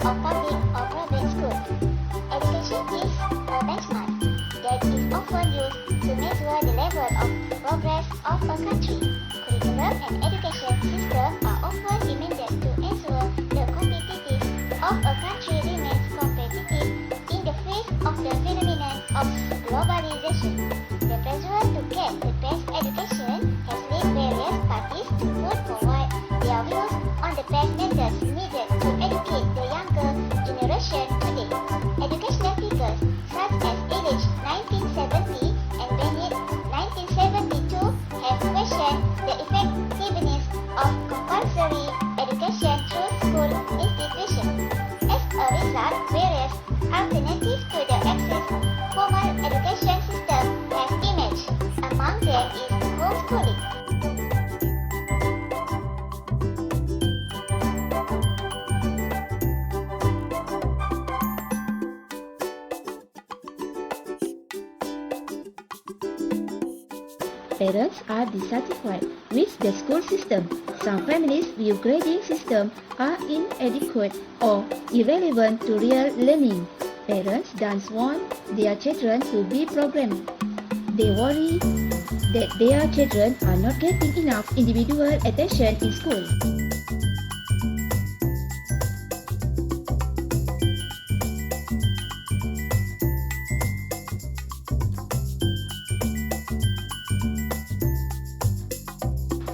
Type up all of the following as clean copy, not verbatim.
of public or private school. Education is a benchmark that is often used to measure the level of progress of a country. Curriculum and education system are often amended to ensure the competitiveness of a country remains competitive in the face of the phenomenon of globalization. The pressure to get the best education has led various parties to put forward their views on the best methods needed to educate the younger generation today. Educational figures such as Illich 1970 and Bennett 1972 have questioned the effectiveness of compulsory education through school institutions. As a result, various alternatives to the access formal education system have emerged. Among them is homeschooling. Parents are dissatisfied with the school system. Some families view grading systems are inadequate or irrelevant to real learning. Parents don't want their children to be programmed. They worry that their children are not getting enough individual attention in school.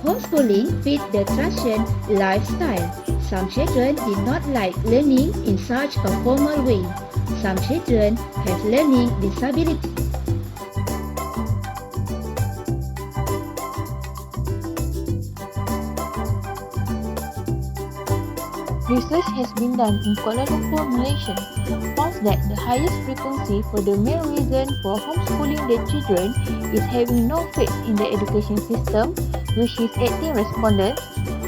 Homeschooling fit the Thracian lifestyle. Some children did not like learning in such a formal way. Some children have learning disability. Research has been done in Kuala Lumpur, Malaysia, found that the highest frequency for the main reason for homeschooling their children is having no faith in the education system, which is 18 respondents,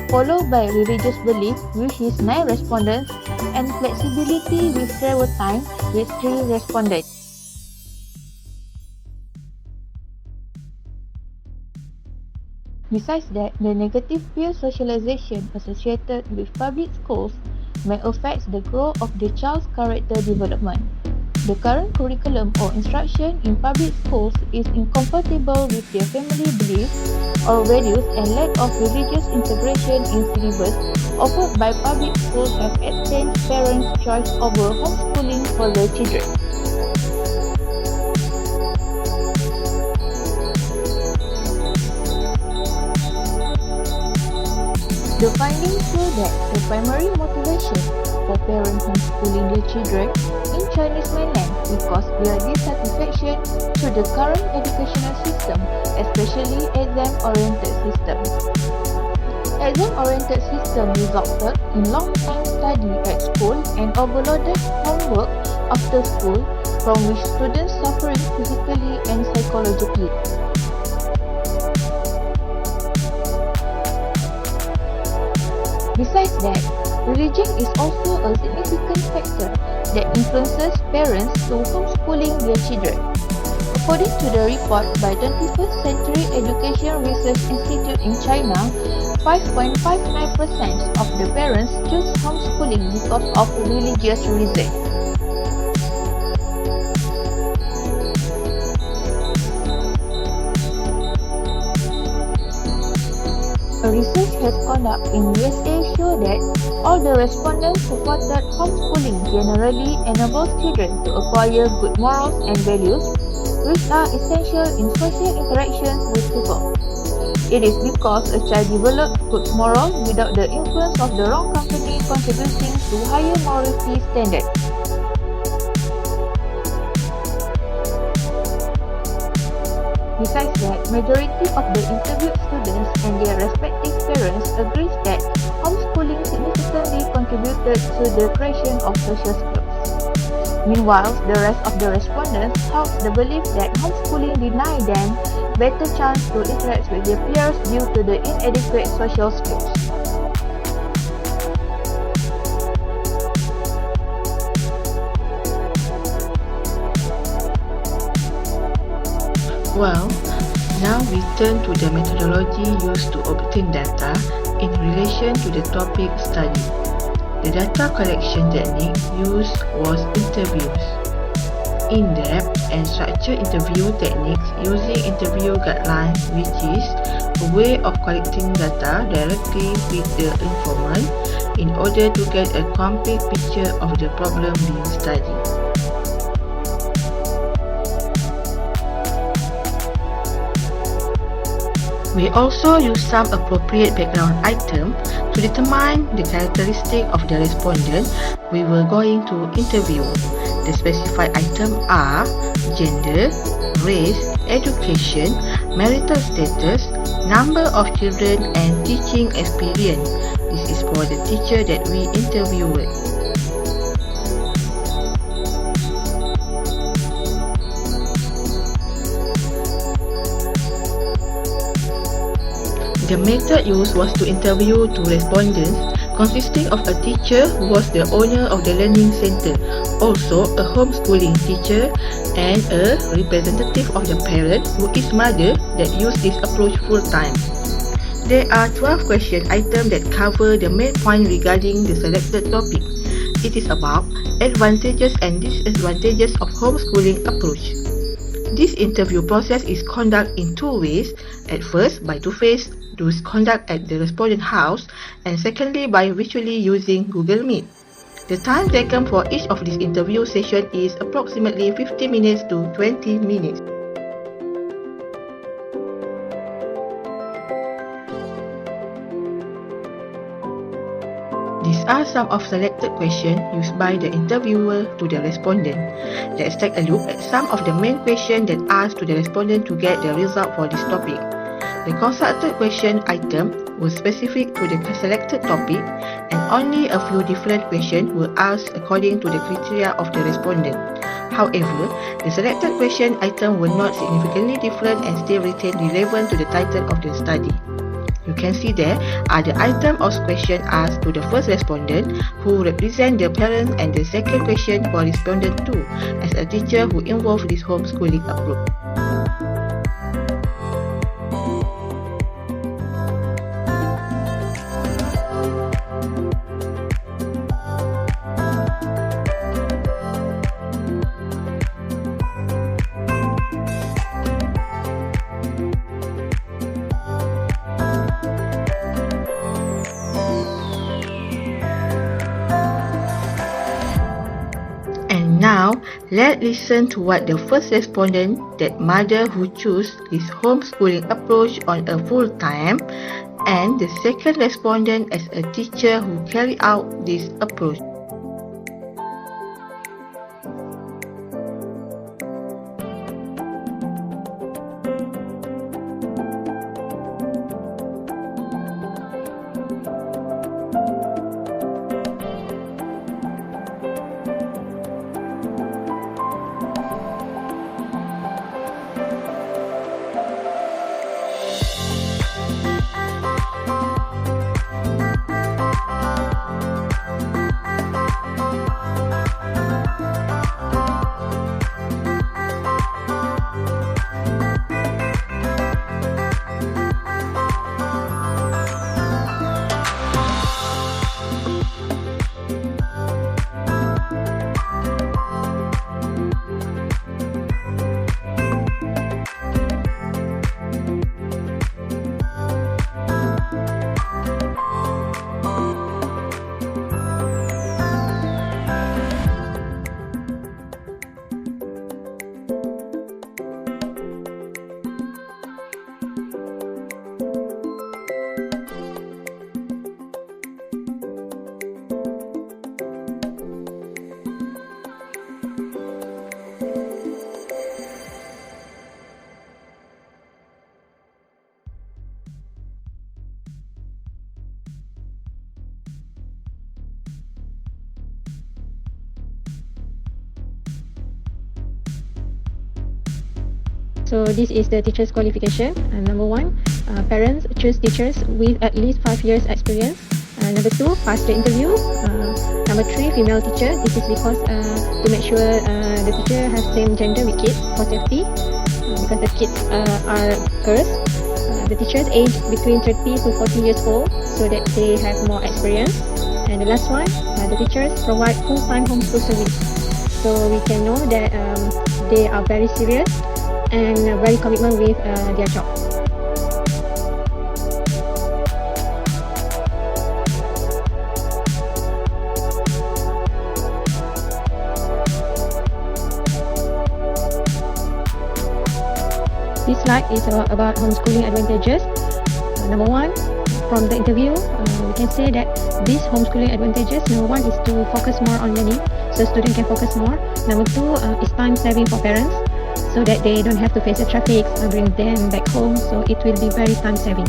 followed by religious belief, which is 9 respondents, and flexibility with travel time, with 3 respondents. Besides that, the negative peer socialization associated with public schools may affect the growth of the child's character development. The current curriculum or instruction in public schools is incompatible with their family beliefs or values, and lack of religious integration in syllabus offered by public schools have extended parents' choice over homeschooling for their children. The findings show that the primary motivation for parents homeschooling their children in Chinese mainland is because their dissatisfaction to the current educational system, especially exam-oriented system. Exam-oriented system resulted in long-time study at school and overloaded homework after school, from which students suffering physically and psychologically. Besides that, religion is also a significant factor that influences parents to homeschooling their children. According to the report by 21st Century Education Research Institute in China, 5.59% of the parents choose homeschooling because of religious reasons. A research has conducted in USA show that all the respondents supported homeschooling generally enables children to acquire good morals and values, which are essential in social interactions with people. It is because a child develops good morals without the influence of the wrong company contributing to higher morality standards. Besides that, majority of the interviewed students and their respective parents agree that homeschooling significantly contributed to the creation of social skills. Meanwhile, the rest of the respondents held the belief that homeschooling denied them better chance to interact with their peers due to the inadequate social skills. Well, now we turn to the methodology used to obtain data in relation to the topic studied. The data collection technique used was interviews. In-depth and structured interview techniques using interview guidelines, which is a way of collecting data directly with the informant in order to get a complete picture of the problem being studied. We also use some appropriate background item to determine the characteristic of the respondent we were going to interview. The specified items are gender, race, education, marital status, number of children, and teaching experience. This is for the teacher that we interviewed. The method used was to interview two respondents consisting of a teacher who was the owner of the learning center, also a homeschooling teacher, and a representative of the parent who is mother that used this approach full-time. There are 12 question items that cover the main point regarding the selected topic. It is about advantages and disadvantages of homeschooling approach. This interview process is conducted in two ways. At first, by two-phase, those conduct at the respondent house, and secondly by virtually using Google Meet. The time taken for each of these interview sessions is approximately 15 minutes to 20 minutes. These are some of selected questions used by the interviewer to the respondent. Let's take a look at some of the main questions that asked to the respondent to get the result for this topic. The consulted question item was specific to the selected topic, and only a few different questions were asked according to the criteria of the respondent. However, the selected question item were not significantly different and still retained relevant to the title of the study. You can see there are the item of question asked to the first respondent who represent the parent, and the second question for respondent 2 as a teacher who involved this homeschooling approach. Now, let's listen to what the first respondent, that mother who chose this homeschooling approach on a full-time, and the second respondent as a teacher who carried out this approach. So this is the teacher's qualification. Number 1, parents choose teachers with at least 5 years experience. Number 2, pass the interview. Number 3, female teacher. This is because to make sure the teacher has same gender with kids for safety, because the kids are girls. The teachers age between 30 to 40 years old, so that they have more experience. And the last one, the teachers provide full-time homeschool service. So we can know that they are very serious and very commitment with their job. This slide is about homeschooling advantages. Number one, from the interview, we can say that these homeschooling advantages, number one is to focus more on learning, so students can focus more. Number two is time saving for parents, so that they don't have to face the traffic, bring them back home, so it will be very time saving.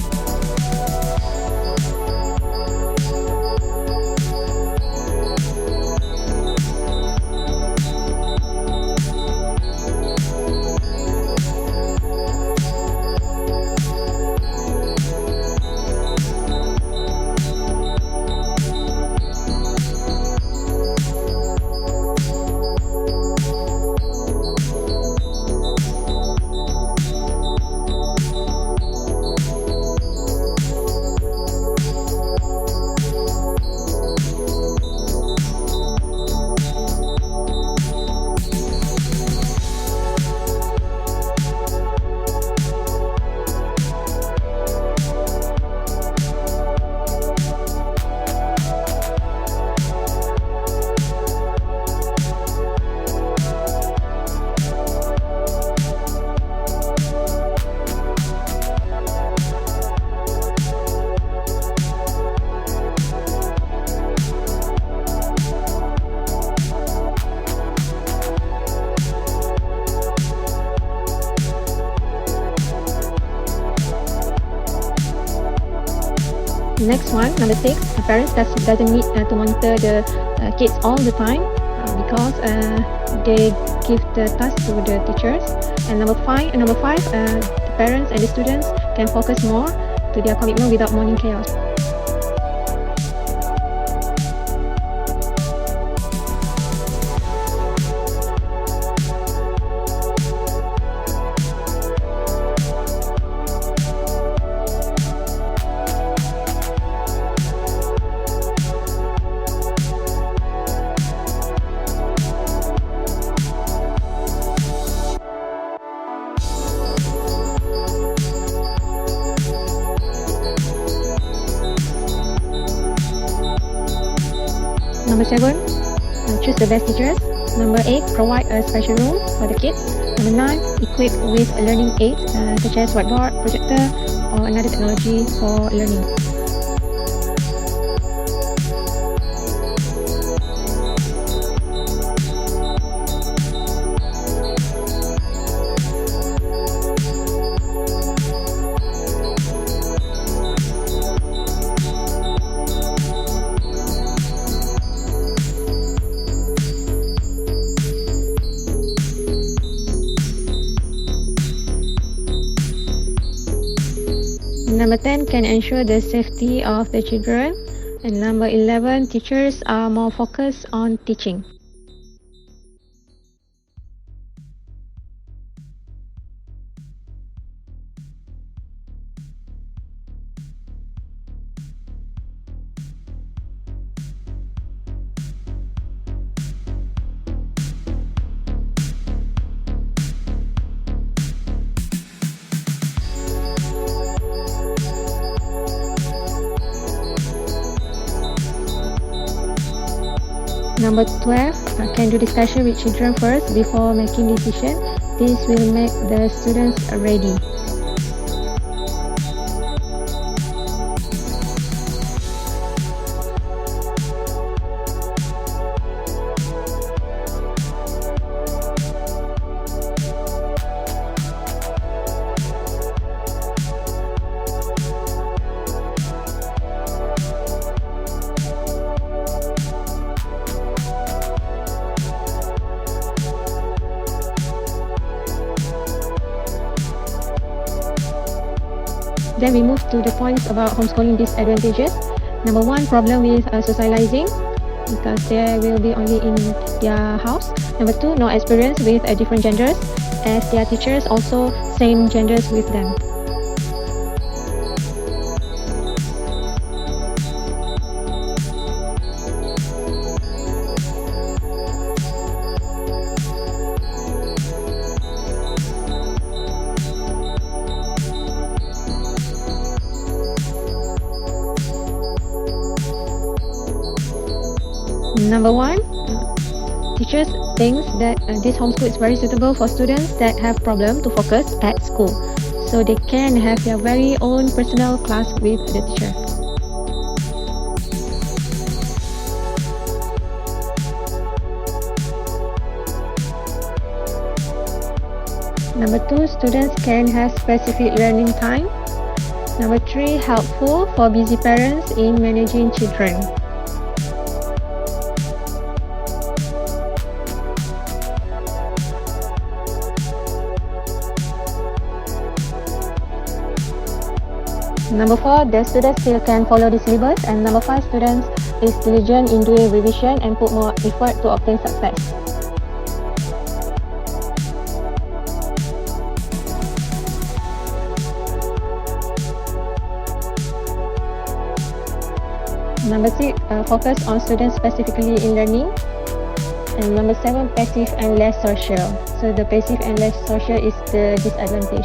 Next one, number 6, parents doesn't need to monitor the kids all the time because they give the task to the teachers. And number 5, the parents and the students can focus more to their commitment without morning chaos. Number 7, choose the best teachers. Number 8, provide a special room for the kids. Number 9, equip with a learning aid such as whiteboard, projector, or another technology for learning. Number 10, can ensure the safety of the children. And number 11, teachers are more focused on teaching. Number 12, can do discussion with children first before making decision. This will make the students ready. Then we move to the points about homeschooling disadvantages. Number 1, problem with socializing, because they will be only in their house. Number 2, no experience with different genders, as their teachers also same genders with them. Number one, teachers think that this homeschool is very suitable for students that have problem to focus at school. So they can have their very own personal class with the teacher. Number two, students can have specific learning time. Number three, helpful for busy parents in managing children. Number four, the students still can follow the syllabus, and number five, students is diligent in doing revision and put more effort to obtain success. Number six, focus on students specifically in learning. And number seven, passive and less social. So the passive and less social is the disadvantage.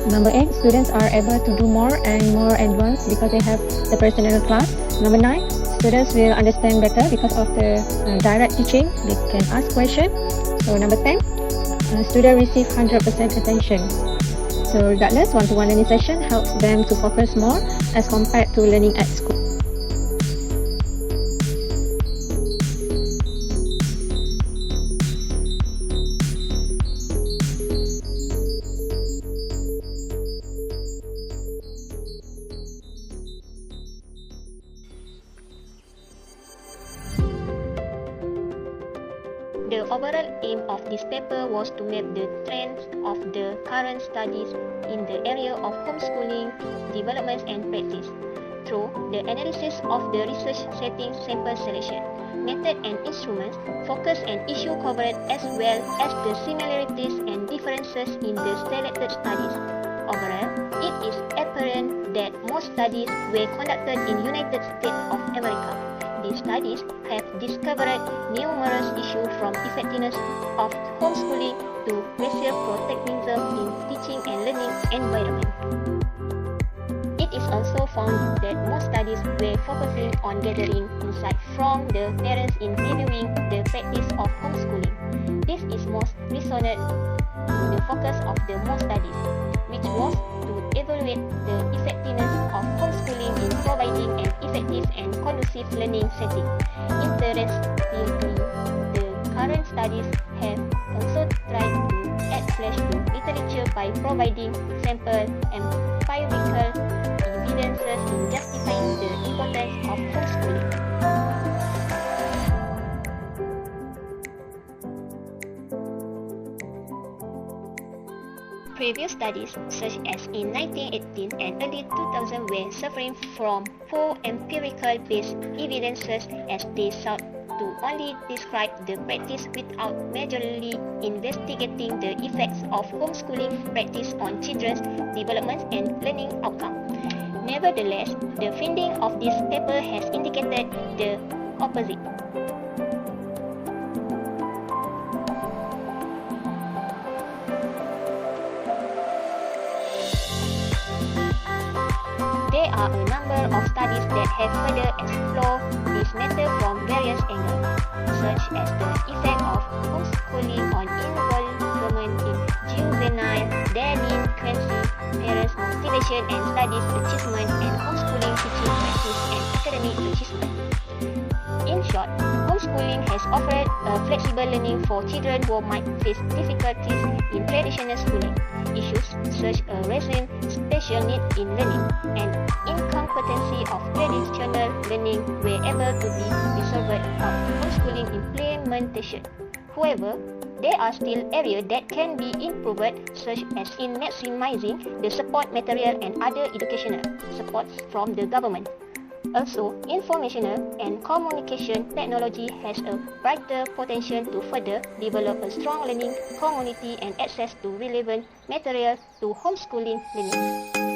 Number 8, students are able to do more and more advanced because they have the personal class. Number 9, students will understand better because of the direct teaching. They can ask questions. So number 10, students receive 100% attention. So regardless, one-to-one learning session helps them to focus more as compared to learning at school. The overall aim of this paper was to map the trends of the current studies in the area of homeschooling, development and practice through the analysis of the research setting, sample selection, method and instruments, focus and issue coverage, as well as the similarities and differences in the selected studies. Overall, it is apparent that most studies were conducted in United States of America. These studies have discovered numerous issues from effectiveness of homeschooling to racial protectionism in teaching and learning environment. It is also found that most studies were focusing on gathering insight from the parents in reviewing the practice of homeschooling. This is most resonant to the focus of the most studies, which was to evaluate the effectiveness of homeschooling in providing an effective and conducive learning setting. Interestingly, the current studies have also tried to add flesh to literature by providing sample empirical evidences in justifying the importance of homeschooling. Previous studies, such as in 1918 and early 2000, were suffering from poor empirical-based evidences as they sought to only describe the practice without majorly investigating the effects of homeschooling practice on children's development and learning outcome. Nevertheless, the finding of this paper has indicated the opposite. There are a number of studies that have further explored this matter from various angles, such as the effect of homeschooling on involvement in juvenile delinquency, parents' motivation and studies achievement, and homeschooling teaching practice and academic achievement. In short, homeschooling has offered a flexible learning for children who might face difficulties in traditional schooling. Issues such as raising special need in learning and incompetency of traditional learning were able to be resolved by homeschooling implemented implementation. However, there are still areas that can be improved, such as in maximizing the support material and other educational supports from the government. Also, informational and communication technology has a brighter potential to further develop a strong learning community and access to relevant material to homeschooling learning.